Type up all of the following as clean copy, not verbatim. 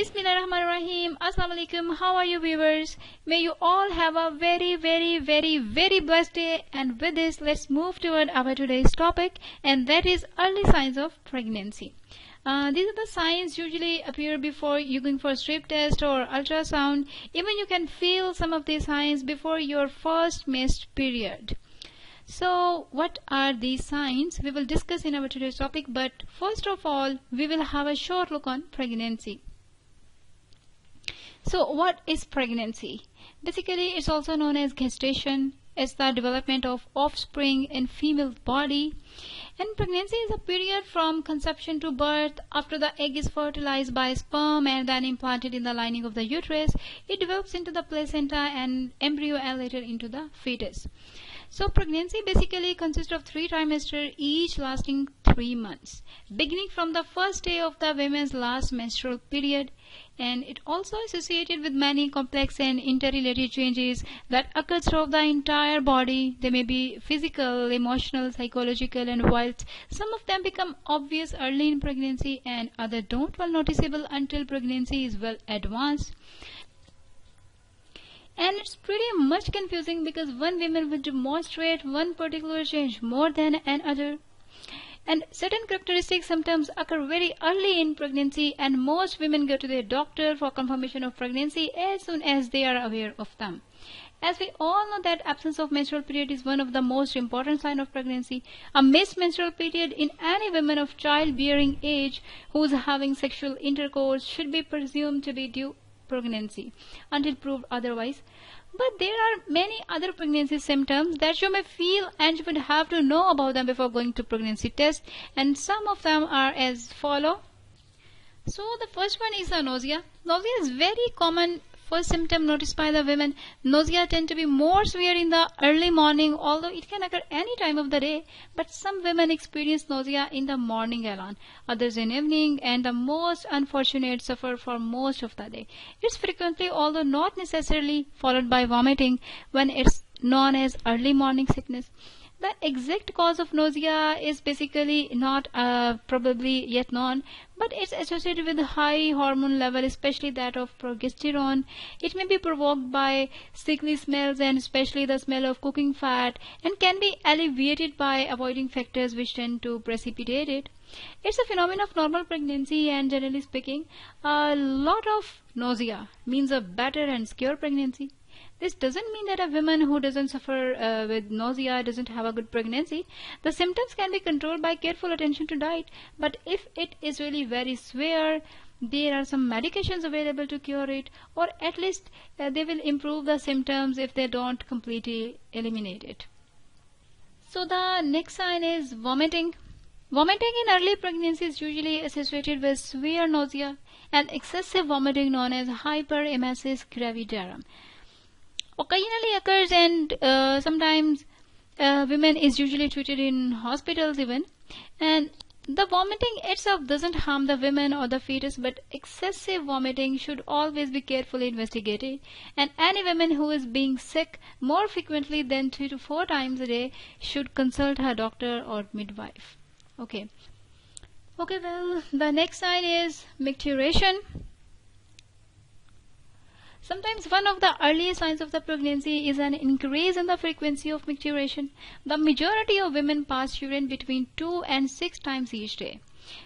Bismillahirrahmanirrahim. Assalamu alaikum. How are you, viewers? May you all have a very blessed day. And with this, let's move toward our today's topic, and that is early signs of pregnancy. These are the signs usually appear before you going for a strip test or ultrasound. Even you can feel some of these signs before your first menstrual period. So what are these signs? We will discuss in our today's topic, but first of all, we will have a short look on pregnancy. So what is pregnancy? Basically, it's also known as gestation. It's the development of offspring in female body. And pregnancy is a period from conception to birth. After the egg is fertilized by sperm and then implanted in the lining of the uterus, it develops into the placenta and embryo and later into the fetus. So pregnancy basically consists of 3 trimesters, each lasting 3 months, beginning from the first day of the woman's last menstrual period. And it also associated with many complex and interrelated changes that occur throughout the entire body. They may be physical, emotional, psychological, and whilst some of them become obvious early in pregnancy and others don't well noticeable until pregnancy is well advanced. And it's pretty much confusing because one woman will demonstrate one particular change more than another. And certain characteristic symptoms occur very early in pregnancy, and most women go to their doctor for confirmation of pregnancy as soon as they are aware of them. As we all know that absence of menstrual period is one of the most important signs of pregnancy. A missed menstrual period in any woman of childbearing age who is having sexual intercourse should be presumed to be due pregnancy until proved otherwise. But there are many other pregnancy symptoms that you may feel, and you would have to know about them before going to pregnancy test, and some of them are as follow. So the first one is the nausea. Nausea is very common first symptom noticed by the women. Nausea tend to be more severe in the early morning, although it can occur any time of the day. But some women experience nausea in the morning alone, others in evening, and the most unfortunate suffer for most of the day. It's frequently, although not necessarily, followed by vomiting when it's known as early morning sickness. The exact cause of nausea is basically not probably yet known, but it's associated with high hormone level, especially that of progesterone. It may be provoked by sickly smells and especially the smell of cooking fat, and can be alleviated by avoiding factors which tend to precipitate it. It's a phenomenon of normal pregnancy, and generally speaking, a lot of nausea means a better and secure pregnancy. This doesn't mean that a woman who doesn't suffer with nausea doesn't have a good pregnancy. The symptoms can be controlled by careful attention to diet, but if it is really very severe, there are some medications available to cure it, or at least they will improve the symptoms if they don't completely eliminate it. So the next sign is vomiting. Vomiting in early pregnancy is usually associated with severe nausea and excessive vomiting known as hyperemesis gravidarum. Occasionally occurs, and sometimes women is usually treated in hospitals even, and the vomiting itself doesn't harm the women or the fetus, but excessive vomiting should always be carefully investigated, and any woman who is being sick more frequently than 3 to 4 times a day should consult her doctor or midwife. Okay, well, the next sign is micturition. Sometimes one of the earliest signs of the pregnancy is an increase in the frequency of micturition. The majority of women pass urine between 2 and 6 times each day.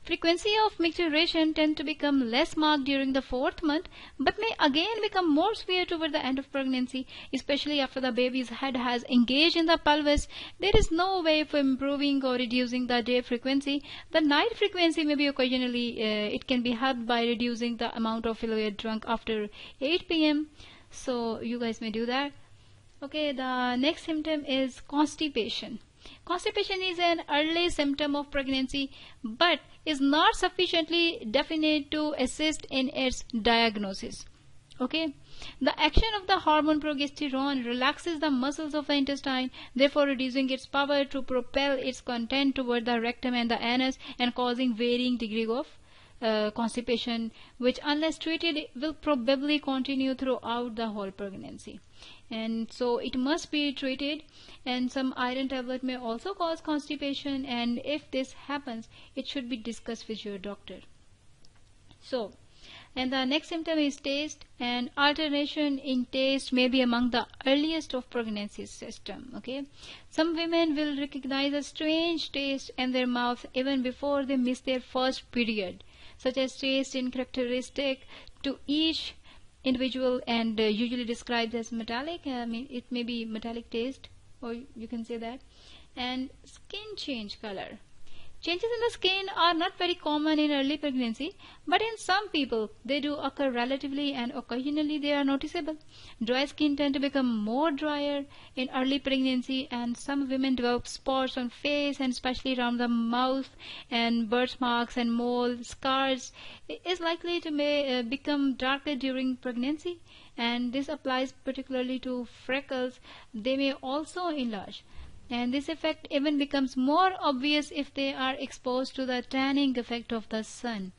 Frequency of micturition tend to become less marked during the 4th month, but may again become more severe toward the end of pregnancy, especially after the baby's head has engaged in the pelvis. There is no way for improving or reducing the day frequency. The night frequency may be occasionally, it can be helped by reducing the amount of fluid drunk after 8 p.m. So you guys may do that. Okay, the next symptom is constipation. Constipation is an early symptom of pregnancy, but is not sufficiently definite to assist in its diagnosis. Okay, the action of the hormone progesterone relaxes the muscles of the intestine, therefore reducing its power to propel its content toward the rectum and the anus, and causing varying degree of constipation, which unless treated will probably continue throughout the whole pregnancy. And so it must be treated, and some iron tablet may also cause constipation, and if this happens, it should be discussed with your doctor. So And the next symptom is taste, and alternation in taste may be among the earliest of pregnancy system. Okay, some women will recognize a strange taste in their mouth even before they miss their first period, such as taste in characteristic to each individual and usually described as metallic. It may be metallic taste, or you can say that. And skin change color. Changes in the skin are not very common in early pregnancy, but in some people they do occur relatively and occasionally they are noticeable. Dry skin tend to become more drier in early pregnancy, and some women develop spots on face and especially around the mouth, and birthmarks and mole scars is likely to become darker during pregnancy, and this applies particularly to freckles. They may also enlarge, and this effect even becomes more obvious if they are exposed to the tanning effect of the sun.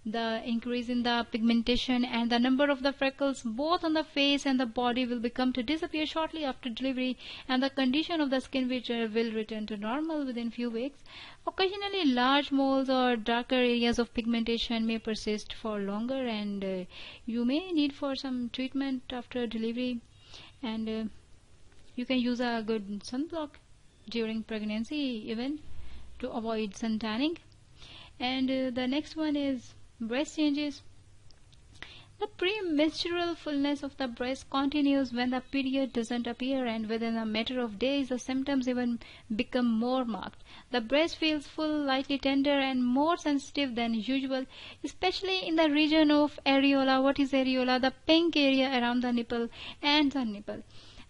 The increase in the pigmentation and the number of the freckles both on the face and the body will become to disappear shortly after delivery, and the condition of the skin will return to normal within few weeks. Occasionally large moles or darker areas of pigmentation may persist for longer, and you may need for some treatment after delivery, and you can use a good sunblock during pregnancy even to avoid sun tanning. And the next one is breast changes. The premenstrual fullness of the breast continues when the period doesn't appear, and within a matter of days the symptoms even become more marked. The breast feels full, lightly tender and more sensitive than usual, especially in the region of areola. What is areola? The pink area around the nipple and the nipple.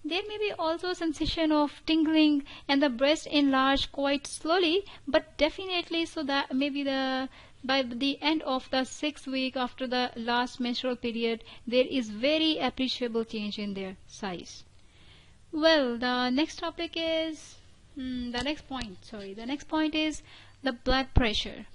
There may be also a sensation of tingling, and the breast enlarge quite slowly but definitely, so that maybe by the end of the 6th week after the last menstrual period there is very appreciable change in their size. Well, the next topic is the next point is the blood pressure.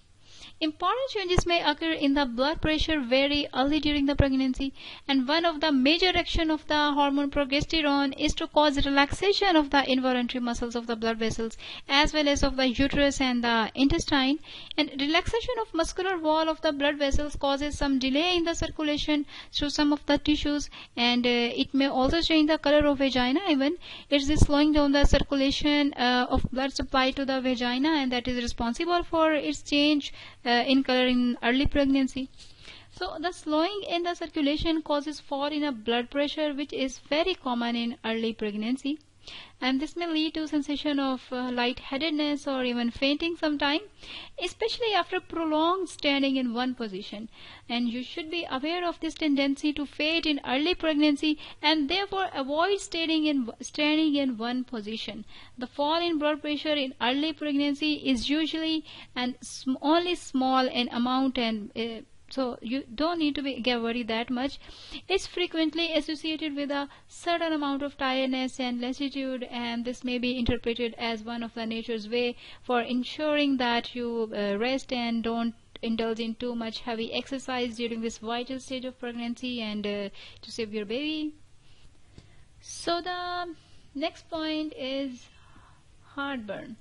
Important changes may occur in the blood pressure very early during the pregnancy, and one of the major action of the hormone progesterone is to cause relaxation of the involuntary muscles of the blood vessels as well as of the uterus and the intestine. And relaxation of muscular wall of the blood vessels causes some delay in the circulation through some of the tissues, and it may also change the color of vagina. Even it is slowing down the circulation of blood supply to the vagina, and that is responsible for its change in color in early pregnancy. So the slowing in the circulation causes fall in a blood pressure, which is very common in early pregnancy, and this may lead to sensation of lightheadedness or even fainting sometime, especially after prolonged standing in one position. And you should be aware of this tendency to faint in early pregnancy and therefore avoid standing in one position. The fall in blood pressure in early pregnancy is usually and only small in amount, and so you don't need to get worried that much. It's frequently associated with a certain amount of tiredness and lassitude, and this may be interpreted as one of the nature's way for ensuring that you rest and don't indulge in too much heavy exercise during this vital stage of pregnancy, and to save your baby. So the next point is heartburn.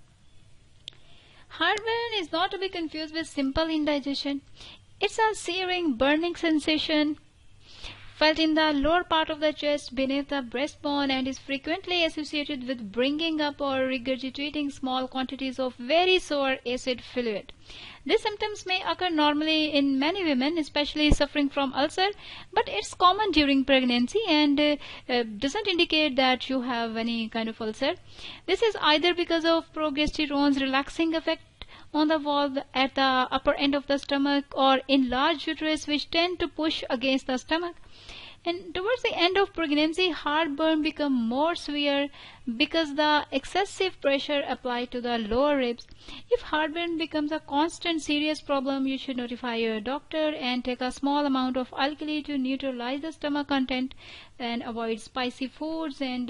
Heartburn is not to be confused with simple indigestion. It's a searing, burning sensation felt in the lower part of the chest beneath the breastbone, and is frequently associated with bringing up or regurgitating small quantities of very sour acid fluid. These symptoms may occur normally in many women, especially suffering from ulcer, but it's common during pregnancy and doesn't indicate that you have any kind of ulcer. This is either because of progesterone's relaxing effect on the valve at the upper end of the stomach or enlarged uterus, which tend to push against the stomach. And towards the end of pregnancy, heartburn become more severe because the excessive pressure applied to the lower ribs. If heartburn becomes a constant serious problem, you should notify your doctor and take a small amount of alkali to neutralize the stomach content, and avoid spicy foods, and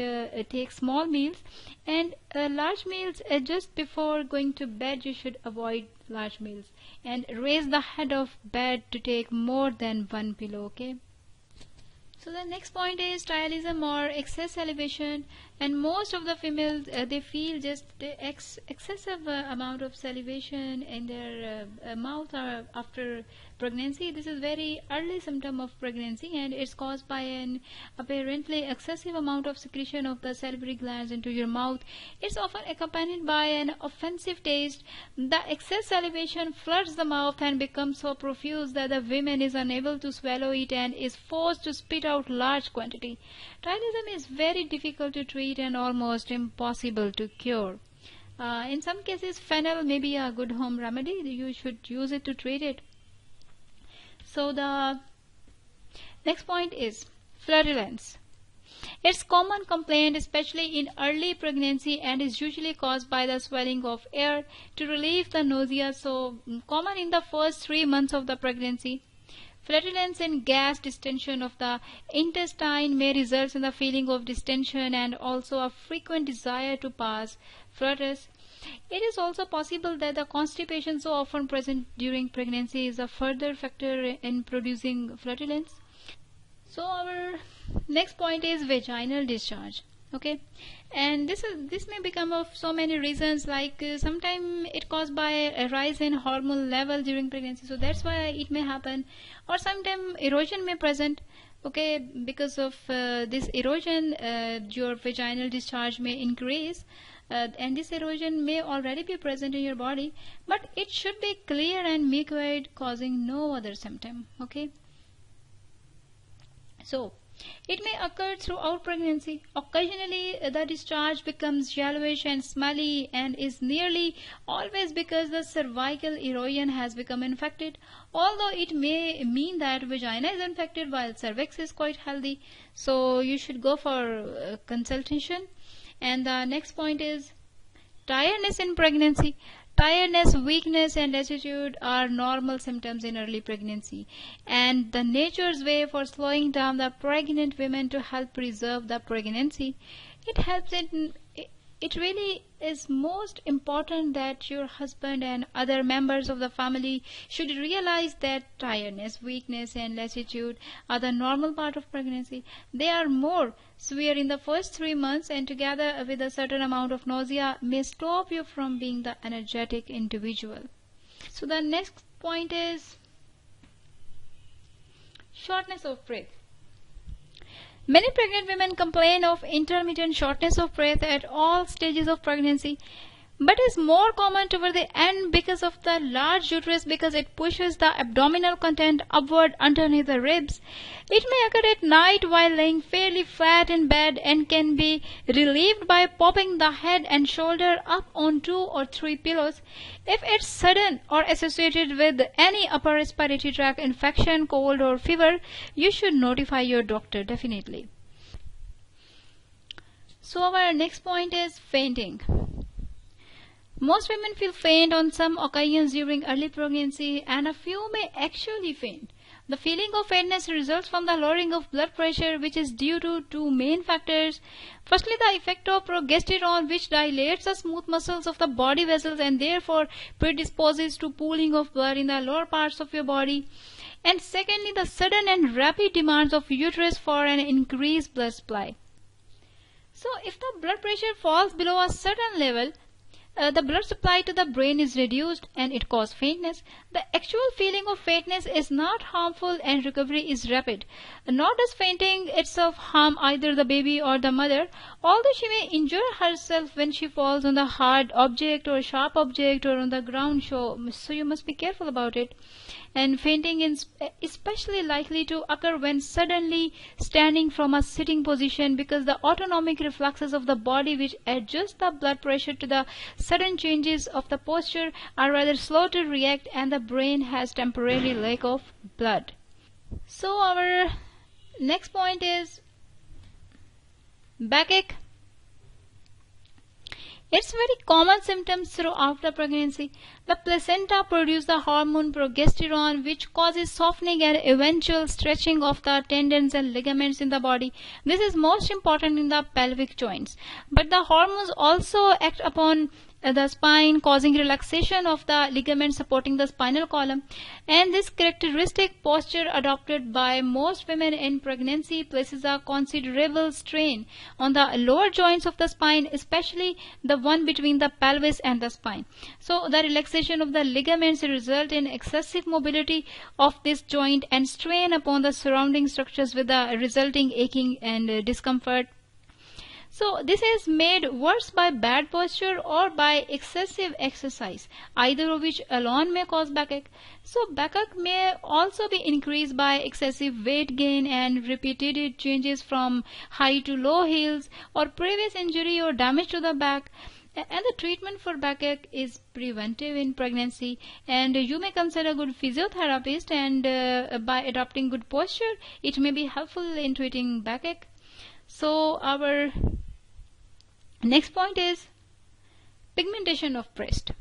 take small meals. And large meals, just before going to bed, you should avoid large meals, and raise the head of bed to take more than one pillow. Okay. So the next point is Sclerism or excess elevation. And most of the females, they feel just the excessive amount of salivation in their mouth after pregnancy. This is very early symptom of pregnancy, and it's caused by an apparently excessive amount of secretion of the salivary glands into your mouth. It's often accompanied by an offensive taste. The excess salivation floods the mouth and becomes so profuse that the woman is unable to swallow it and is forced to spit out large quantity. Tiredness is very difficult to treat and almost impossible to cure. In some cases, fennel may be a good home remedy. You should use it to treat it. So the next point is flatulence. It's common complaint especially in early pregnancy and is usually caused by the swelling of air to relieve the nausea, so common in the first 3 months of the pregnancy. Flatulence and gas distension of the intestine may result in the feeling of distension and also a frequent desire to pass flatus. It is also possible that the constipation so often present during pregnancy is a further factor in producing flatulence. So our next point is vaginal discharge. Okay, and this may become of so many reasons, like sometimes it caused by a rise in hormone level during pregnancy, so that's why it may happen, or sometimes erosion may present. Okay, because of this erosion, your vaginal discharge may increase, and this erosion may already be present in your body, but it should be clear and mucoid, causing no other symptom. Okay, so it may occur throughout pregnancy. Occasionally, the discharge becomes yellowish and smelly and is nearly always because the cervical erosion has become infected, although it may mean that vagina is infected while cervix is quite healthy. So you should go for consultation. And the next point is tiredness in pregnancy. Tiredness, weakness, and lassitude are normal symptoms in early pregnancy, and the nature's way for slowing down the pregnant women to help preserve the pregnancy. It really is most important that your husband and other members of the family should realize that tiredness, weakness, and lassitude are the normal part of pregnancy. They are more severe in the first 3 months, and together with a certain amount of nausea may stop you from being the energetic individual. So the next point is shortness of breath. Many pregnant women complain of intermittent shortness of breath at all stages of pregnancy, but is more common toward the end because of the large uterus, because it pushes the abdominal content upward underneath the ribs. It may occur at night while laying fairly flat in bed and can be relieved by popping the head and shoulder up on 2 or 3 pillows. If it's sudden or associated with any upper respiratory tract infection, cold or fever, you should notify your doctor definitely. So our next point is fainting. Most women feel faint on some occasions during early pregnancy, and a few may actually faint. The feeling of faintness results from the lowering of blood pressure, which is due to 2 main factors. Firstly, the effect of progesterone, which dilates the smooth muscles of the body vessels and therefore predisposes to pooling of blood in the lower parts of your body. And secondly, the sudden and rapid demands of uterus for an increased blood supply. So if the blood pressure falls below a certain level, the blood supply to the brain is reduced and it causes faintness. The actual feeling of faintness is not harmful and recovery is rapid. Nor does fainting itself harm either the baby or the mother, although she may injure herself when she falls on the hard object or sharp object or on the ground, so you must be careful about it. And fainting is especially likely to occur when suddenly standing from a sitting position, because the autonomic reflexes of the body which adjust the blood pressure to the sudden changes of the posture are rather slow to react, and the brain has temporary lack of blood. So our next point is backache. It's very common symptoms throughout the pregnancy. The placenta produces the hormone progesterone, which causes softening and eventual stretching of the tendons and ligaments in the body. This is most important in the pelvic joints. But the hormones also act upon the spine, causing relaxation of the ligaments supporting the spinal column. And this characteristic posture adopted by most women in pregnancy places a considerable strain on the lower joints of the spine, especially the one between the pelvis and the spine. So the relaxation of the ligaments result in excessive mobility of this joint and strain upon the surrounding structures with the resulting aching and discomfort. So this is made worse by bad posture or by excessive exercise, either of which alone may cause backache. So backache may also be increased by excessive weight gain and repeated changes from high to low heels or previous injury or damage to the back. And the treatment for backache is preventive in pregnancy, and you may consider a good physiotherapist, and by adopting good posture it may be helpful in treating backache. So our next point is pigmentation of breast.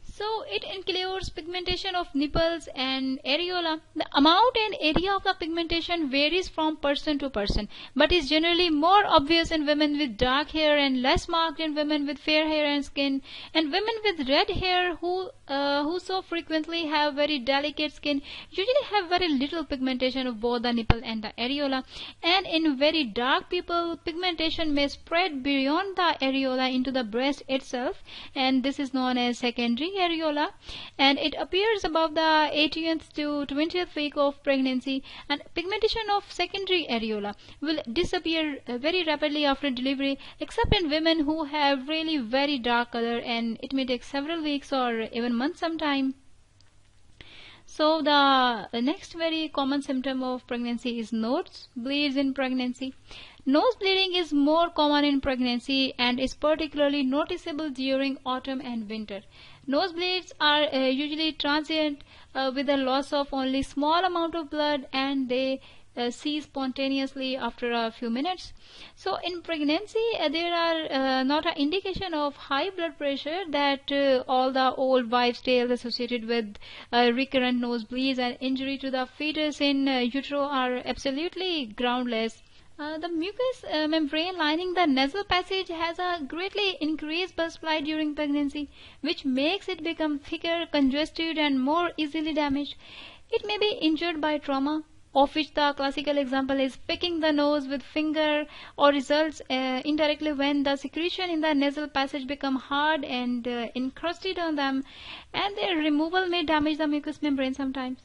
So it includes pigmentation of nipples and areola. The amount and area of the pigmentation varies from person to person, but is generally more obvious in women with dark hair and less marked in women with fair hair and skin. And women with red hair who so frequently have very delicate skin usually have very little pigmentation of both the nipple and the areola. And in very dark people, pigmentation may spread beyond the areola into the breast itself, and this is known as secondary areola, and it appears above the 18th to 20th week of pregnancy. And pigmentation of secondary areola will disappear very rapidly after delivery, except in women who have really very dark color, and it may take several weeks or even months sometime. So the next very common symptom of pregnancy is nose bleeds in pregnancy. Nose bleeding is more common in pregnancy and is particularly noticeable during autumn and winter. Nosebleeds are usually transient with a loss of only small amount of blood, and they cease spontaneously after a few minutes. So in pregnancy there are not an indication of high blood pressure that all the old wives' tales associated with recurrent nosebleeds and injury to the fetus in utero are absolutely groundless. The mucous membrane lining the nasal passage has a greatly increased blood supply during pregnancy, which makes it become thicker, congested, and more easily damaged. It may be injured by trauma, of which the classical example is picking the nose with finger, or results indirectly when the secretion in the nasal passage become hard and encrusted on them, and their removal may damage the mucous membrane sometimes.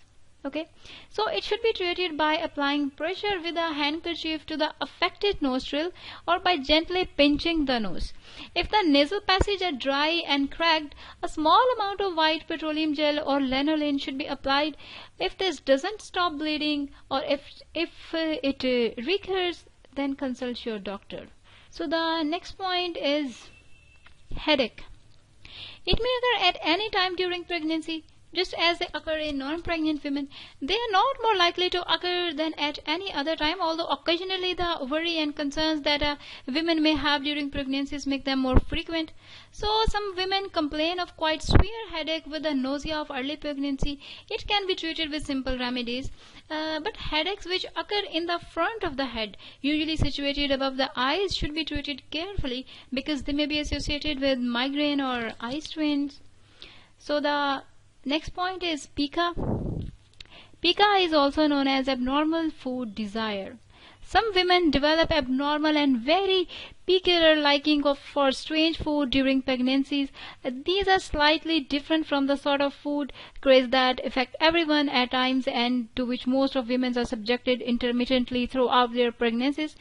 Okay, so it should be treated by applying pressure with a handkerchief to the affected nostril or by gently pinching the nose. If the nasal passage are dry and cracked, a small amount of white petroleum gel or lanolin should be applied. If this doesn't stop bleeding, or if it recurs, then consult your doctor. So the next point is headache. It may occur at any time during pregnancy. Just as they occur in non-pregnant women, they are not more likely to occur than at any other time, although occasionally the worry and concerns that women may have during pregnancies make them more frequent. So some women complain of quite severe headache with the nausea of early pregnancy. It can be treated with simple remedies, but headaches which occur in the front of the head, usually situated above the eyes, should be treated carefully because they may be associated with migraine or eye strains. So the next point is pica. Pica is also known as abnormal food desire. Some women develop abnormal and very peculiar liking for strange food during pregnancies. These are slightly different from the sort of food craze that affect everyone at times and to which most of women are subjected intermittently throughout their pregnancies.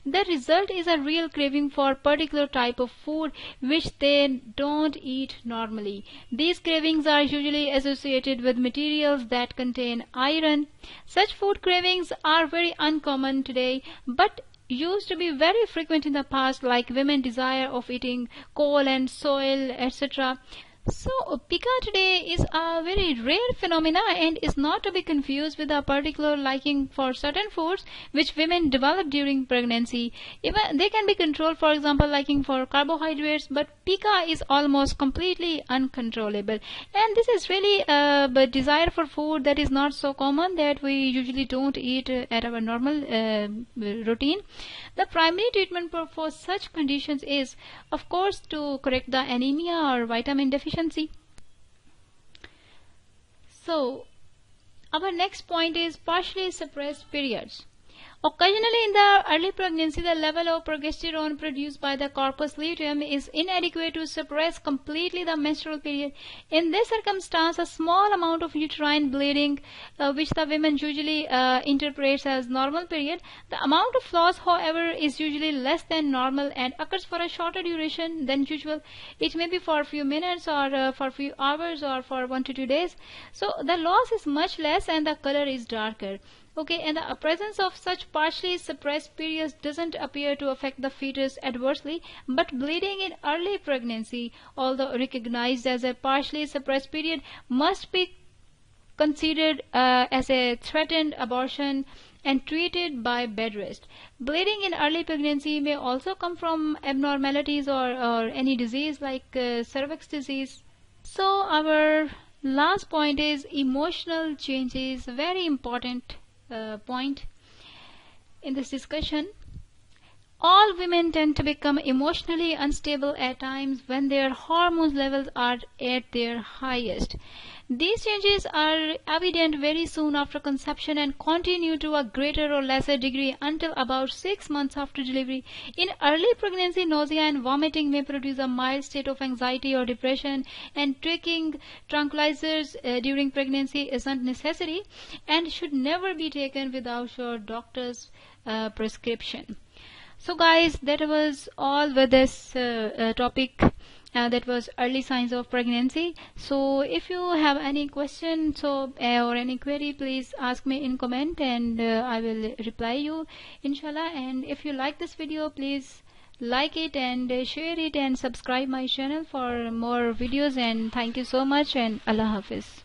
The result is a real craving for a particular type of food which they don't eat normally. These cravings are usually associated with materials that contain iron. Such food cravings are very uncommon today, but used to be very frequent in the past, like women desire of eating coal and soil, etc. So, pica today is a very rare phenomena and is not to be confused with a particular liking for certain foods which women develop during pregnancy. Even they can be controlled, for example, liking for carbohydrates, but pica is almost completely uncontrollable. And this is really a desire for food that is not so common, that we usually don't eat at our normal routine. The primary treatment for such conditions is, of course, to correct the anemia or vitamin deficiency. So, our next point is partially suppressed periods. Occasionally in the early pregnancy, the level of progesterone produced by the corpus luteum is inadequate to suppress completely the menstrual period. In this circumstance, a small amount of uterine bleeding, which the women usually interprets as normal period, the amount of loss, however, is usually less than normal and occurs for a shorter duration than usual. It may be for a few minutes or for a few hours or for 1 to 2 days. So the loss is much less and the color is darker. Okay, and the presence of such partially suppressed periods doesn't appear to affect the fetus adversely, but bleeding in early pregnancy, although recognized as a partially suppressed period, must be considered as a threatened abortion and treated by bed rest. Bleeding in early pregnancy may also come from abnormalities or any disease like cervix disease. So our last point is emotional changes, very important point in this discussion. All women tend to become emotionally unstable at times when their hormone levels are at their highest. These changes are evident very soon after conception and continue to a greater or lesser degree until about 6 months after delivery. In early pregnancy, nausea and vomiting may produce a mild state of anxiety or depression, and taking tranquilizers during pregnancy isn't necessary and should never be taken without your doctor's prescription. So guys, that was all with this topic. That was early signs of pregnancy. So if you have any question or any query, please ask me in comment and I will reply you, inshallah. And if you like this video, please like it and share it and subscribe my channel for more videos. And thank you so much, and Allah Hafiz.